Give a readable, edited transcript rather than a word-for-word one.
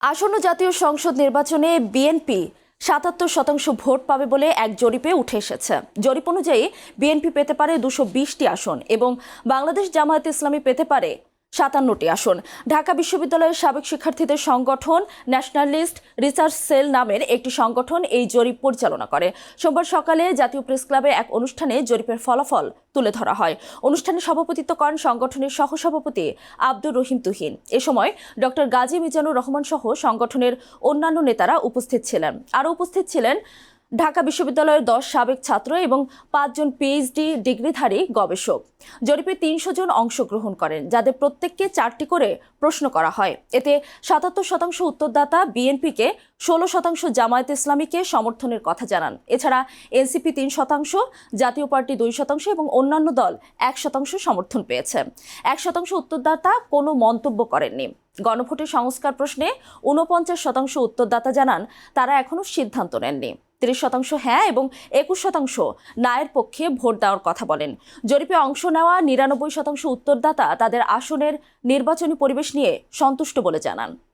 আসন্ন জাতীয় সংসদ নির্বাচনে বিএনপি ৭৭% ভোট পাবে বলে এক জরিপে উঠে এসেছে। জরিপ অনুযায়ী বিএনপি পেতে পারে ২২০টি আসন এবং বাংলাদেশ জামায়াতে ইসলামী পেতে পারে ৫৭টি আসন। ঢাকা বিশ্ববিদ্যালয়ের সাবেক শিক্ষার্থীদের সংগঠন ন্যাশনালিস্ট রিসার্চ সেল নামের একটি সংগঠন এই জরিপ পরিচালনা করে। সোমবার সকালে জাতীয় প্রেস ক্লাবে এক অনুষ্ঠানে জরিপের ফলাফল তুলে ধরা হয়। অনুষ্ঠানে সভাপতিত্ব করেন সংগঠনের সহসভাপতি আব্দুর রহিম তুহিন। এ সময় ডক্টর গাজী মিজানুর রহমান সহ সংগঠনের অন্যান্য নেতারা উপস্থিত ছিলেন। আরও উপস্থিত ছিলেন ঢাকা বিশ্ববিদ্যালয়ের ১০ সাবেক ছাত্র এবং ৫ জন পিএইচডি ডিগ্রিধারী গবেষক। জরিপে ৩০০ জন অংশগ্রহণ করেন, যাদের প্রত্যেককে ৪টি করে প্রশ্ন করা হয়। এতে ৭৭% উত্তরদাতা বিএনপিকে, ১৬% জামায়াতে ইসলামীকে সমর্থনের কথা জানান। এছাড়া এনসিপি ৩%, জাতীয় পার্টি ২% এবং অন্যান্য দল ১% সমর্থন পেয়েছে। ১% উত্তরদাতা কোনো মন্তব্য করেননি। গণভোটের সংস্কার প্রশ্নে ৪৯% উত্তরদাতা জানান তারা এখনো সিদ্ধান্ত নেননি। ৩০% হ্যাঁ এবং ২১% নায়ের পক্ষে ভোট দেওয়ার কথা বলেন। জরিপে অংশ নেওয়া ৯৯% উত্তরদাতা তাদের আসনের নির্বাচনী পরিবেশ নিয়ে সন্তুষ্ট বলে জানান।